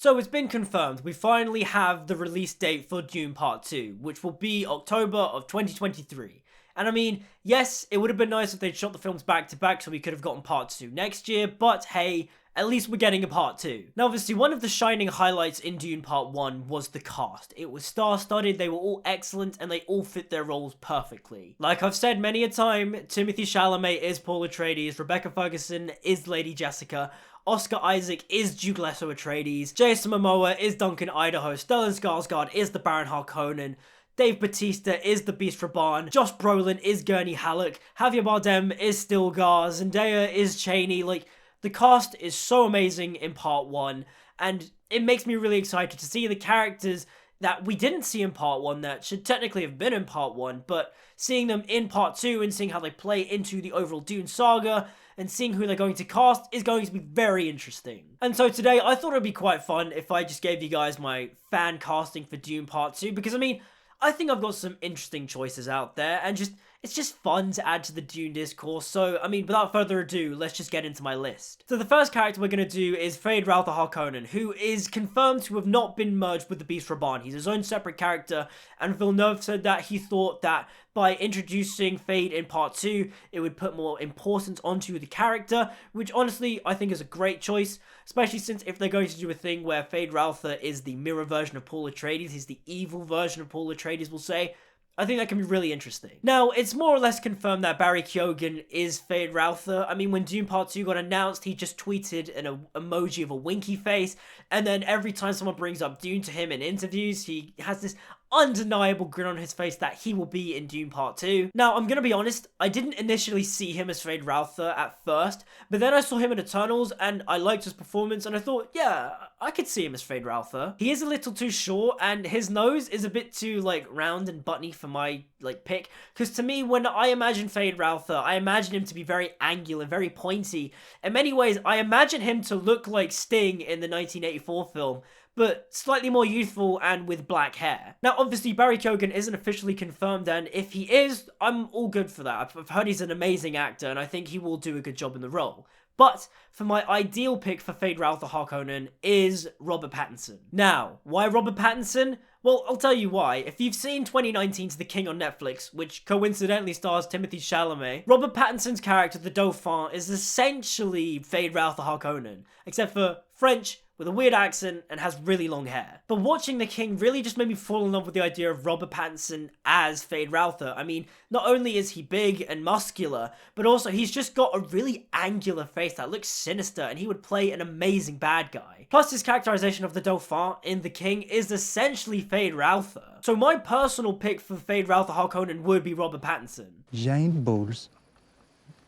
So it's been confirmed, we finally have the release date for Dune Part 2, which will be October of 2023. And I mean, yes, it would have been nice if they'd shot the films back to back so we could have gotten Part 2 next year, but hey, at least we're getting a Part 2. Now obviously, one of the shining highlights in Dune Part 1 was the cast. It was star-studded, they were all excellent, and they all fit their roles perfectly. Like I've said many a time, Timothée Chalamet is Paul Atreides, Rebecca Ferguson is Lady Jessica, Oscar Isaac is Duke Leto Atreides, Jason Momoa is Duncan Idaho, Stellan Skarsgård is the Baron Harkonnen, Dave Bautista is the Beast Raban, Josh Brolin is Gurney Halleck, Javier Bardem is Stilgar, Zendaya is Cheney. Like, the cast is so amazing in Part 1, and it makes me really excited to see the characters that we didn't see in Part 1 that should technically have been in Part 1, but seeing them in Part 2 and seeing how they play into the overall Dune saga and seeing who they're going to cast is going to be very interesting. And so today, I thought it'd be quite fun if I just gave you guys my fan casting for Dune Part 2, because I mean, I think I've got some interesting choices out there, and it's just fun to add to the Dune discourse. So, I mean, without further ado, let's just get into my list. So the first character we're going to do is Feyd-Rautha Harkonnen, who is confirmed to have not been merged with the Beast Raban. He's his own separate character, and Villeneuve said that he thought that by introducing Feyd in Part 2, it would put more importance onto the character, which honestly, I think is a great choice, especially since if they're going to do a thing where Feyd-Rautha is the mirror version of Paul Atreides, he's the evil version of Paul Atreides, we'll say, I think that can be really interesting. Now, it's more or less confirmed that Barry Keoghan is Feyd-Rautha. I mean, when Dune Part 2 got announced, he just tweeted an emoji of a winky face, and then every time someone brings up Dune to him in interviews, he has this undeniable grin on his face that he will be in Dune Part 2. Now, I'm gonna be honest, I didn't initially see him as Feyd-Rautha at first, but then I saw him in Eternals, and I liked his performance, and I thought, yeah, I could see him as Feyd-Rautha. He is a little too short, and his nose is a bit too, like, round and buttony for my, like, pick, because to me, when I imagine Feyd-Rautha, I imagine him to be very angular, very pointy. In many ways, I imagine him to look like Sting in the 1984 film, but slightly more youthful and with black hair. Now, obviously, Barry Keoghan isn't officially confirmed, and if he is, I'm all good for that. I've heard he's an amazing actor, and I think he will do a good job in the role. But for my ideal pick for Feyd-Rautha Harkonnen is Robert Pattinson. Now, why Robert Pattinson? Well, I'll tell you why. If you've seen 2019's The King on Netflix, which coincidentally stars Timothée Chalamet, Robert Pattinson's character, the Dauphin, is essentially Feyd-Rautha Harkonnen, except for French, with a weird accent, and has really long hair. But watching The King really just made me fall in love with the idea of Robert Pattinson as Feyd-Rautha. I mean, not only is he big and muscular, but also he's just got a really angular face that looks sinister, and he would play an amazing bad guy. Plus, his characterization of the Dauphin in The King is essentially Feyd-Rautha. So my personal pick for Feyd-Rautha Harkonnen would be Robert Pattinson. Giant boulders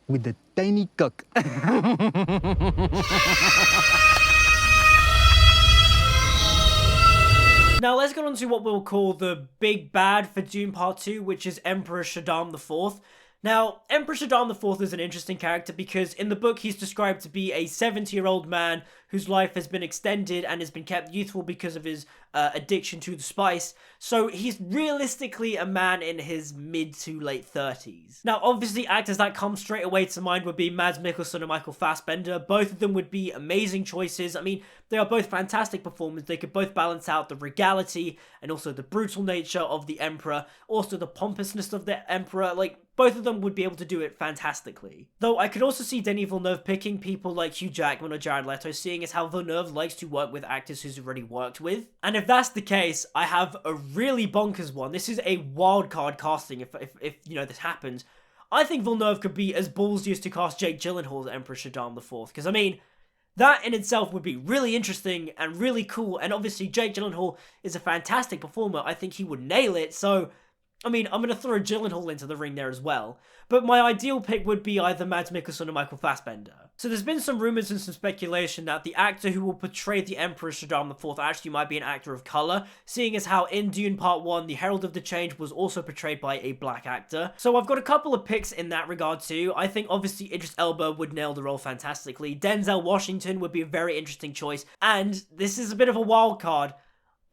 with a tiny cock. Now let's get on to what we'll call the big bad for Dune Part 2, which is Emperor Shaddam IV. Now, Emperor Shaddam IV is an interesting character because in the book he's described to be a 70-year-old man whose life has been extended and has been kept youthful because of his addiction to the spice. So he's realistically a man in his mid to late 30s. Now, obviously, actors that come straight away to mind would be Mads Mikkelsen and Michael Fassbender. Both of them would be amazing choices. I mean, they are both fantastic performers. They could both balance out the regality and also the brutal nature of the Emperor, also the pompousness of the Emperor. Like, both of them would be able to do it fantastically. Though I could also see Denis Villeneuve picking people like Hugh Jackman or Jared Leto, seeing as how Villeneuve likes to work with actors he's already worked with. And if that's the case, I have a really bonkers one. This is a wild card casting if you know, this happens. I think Villeneuve could be as ballsy as to cast Jake Gyllenhaal as Emperor Shaddam IV, because I mean, that in itself would be really interesting and really cool, and obviously Jake Gyllenhaal is a fantastic performer. I think he would nail it, so I mean, I'm going to throw Gyllenhaal into the ring there as well. But my ideal pick would be either Mads Mikkelsen or Michael Fassbender. So there's been some rumours and some speculation that the actor who will portray the Emperor Shaddam IV actually might be an actor of colour, seeing as how in Dune Part 1, the Herald of the Change was also portrayed by a black actor. So I've got a couple of picks in that regard too. I think obviously Idris Elba would nail the role fantastically. Denzel Washington would be a very interesting choice. And this is a bit of a wild card.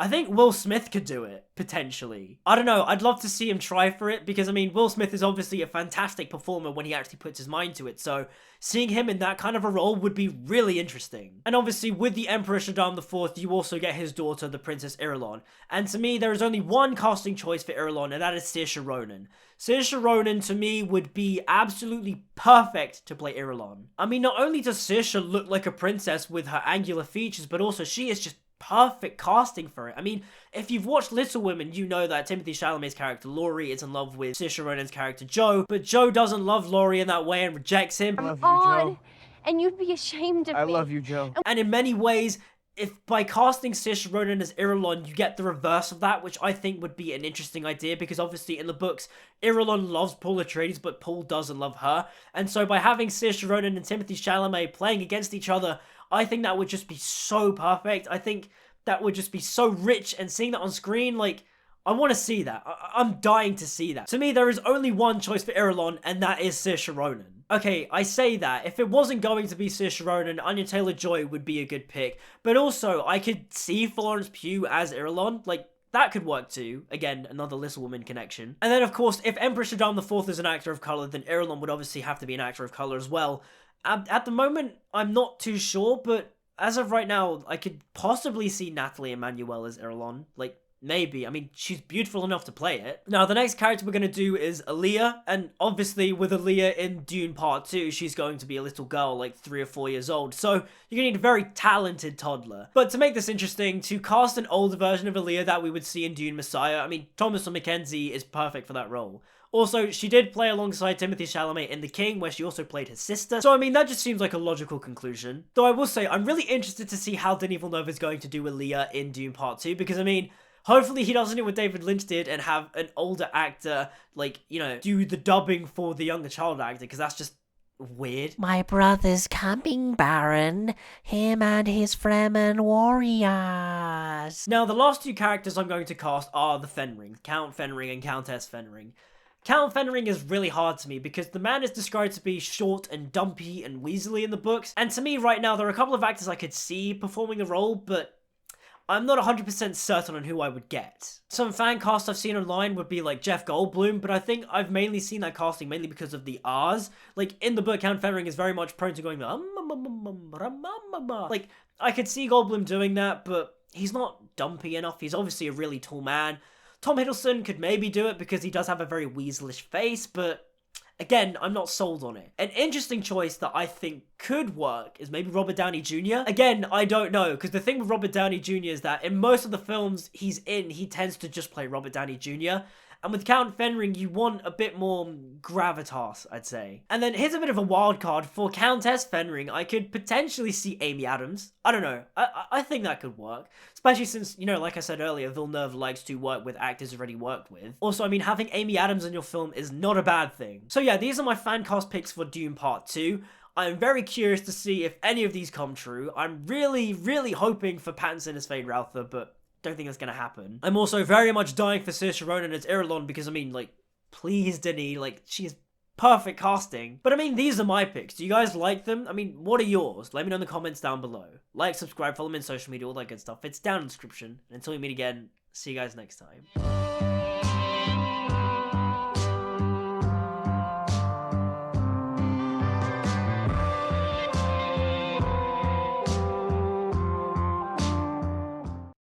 I think Will Smith could do it, potentially. I don't know, I'd love to see him try for it, because I mean, Will Smith is obviously a fantastic performer when he actually puts his mind to it, so seeing him in that kind of a role would be really interesting. And obviously, with the Emperor Shaddam IV, you also get his daughter, the Princess Irulan. And to me, there is only one casting choice for Irulan, and that is Saoirse Ronan. Saoirse Ronan, to me, would be absolutely perfect to play Irulan. I mean, not only does Saoirse look like a princess with her angular features, but also she is just perfect casting for it. I mean, if you've watched Little Women, you know that Timothée Chalamet's character Laurie is in love with Saoirse Ronan's character Joe, but Joe doesn't love Laurie in that way and rejects him. I love you, Joe. And you'd be ashamed of me. I love you, Joe. And in many ways, if by casting Saoirse Ronan as Irulan, you get the reverse of that, which I think would be an interesting idea, because obviously in the books, Irulan loves Paul Atreides, but Paul doesn't love her. And so by having Saoirse Ronan and Timothée Chalamet playing against each other, I think that would just be so perfect. I think that would just be so rich, and seeing that on screen, like, I want to see that. I'm dying to see that. To me, there is only one choice for Irulan, and that is Saoirse Ronan. Okay, I say that. If it wasn't going to be Saoirse Ronan, Anya Taylor-Joy would be a good pick. But also, I could see Florence Pugh as Irulan. Like, that could work too. Again, another Little Woman connection. And then, of course, if Emperor Shaddam IV is an actor of colour, then Irulan would obviously have to be an actor of colour as well. At the moment, I'm not too sure, but as of right now, I could possibly see Nathalie Emmanuel as Irulan. Like, maybe. I mean, she's beautiful enough to play it. Now, the next character we're going to do is Alia, and obviously with Alia in Dune Part 2, she's going to be a little girl, like 3 or 4 years old, so you're going to need a very talented toddler. But to make this interesting, to cast an older version of Alia that we would see in Dune Messiah, I mean, Thomasin McKenzie is perfect for that role. Also, she did play alongside Timothée Chalamet in The King, where she also played his sister. So, I mean, that just seems like a logical conclusion. Though I will say, I'm really interested to see how Denis Villeneuve is going to do Alia in Dune Part 2, because, I mean, hopefully he doesn't do what David Lynch did and have an older actor, like, you know, do the dubbing for the younger child actor, because that's just weird. My brother's coming, Baron. Him and his Fremen warriors. Now, the last two characters I'm going to cast are the Fenrings, Count Fenring and Countess Fenring. Count Fenring is really hard to me because the man is described to be short and dumpy and weaselly in the books, and to me right now there are a couple of actors I could see performing the role, but I'm not 100% certain on who I would get. Some fan casts I've seen online would be like Jeff Goldblum, but I think I've mainly seen that casting mainly because of the R's. Like, in the book, Count Fenring is very much prone to going like, I could see Goldblum doing that, but he's not dumpy enough. He's obviously a really tall man. Tom Hiddleston could maybe do it because he does have a very weaselish face, but again, I'm not sold on it. An interesting choice that I think could work is maybe Robert Downey Jr. Again, I don't know, because the thing with Robert Downey Jr. is that in most of the films he's in, he tends to just play Robert Downey Jr., and with Count Fenring, you want a bit more gravitas, I'd say. And then here's a bit of a wild card. For Countess Fenring, I could potentially see Amy Adams. I don't know. I think that could work. Especially since, you know, like I said earlier, Villeneuve likes to work with actors he's already worked with. Also, I mean, having Amy Adams in your film is not a bad thing. So yeah, these are my fan cast picks for Dune Part 2. I'm very curious to see if any of these come true. I'm really, really hoping for Pattinson as Feyd-Rautha, but don't think that's gonna happen. I'm also very much dying for Saoirse Ronan as Irulan because, I mean, like, please, Denis, like, she is perfect casting. But I mean, these are my picks. Do you guys like them? I mean, what are yours? Let me know in the comments down below. Like, subscribe, follow me on social media, all that good stuff. It's down in the description. And until we meet again, see you guys next time.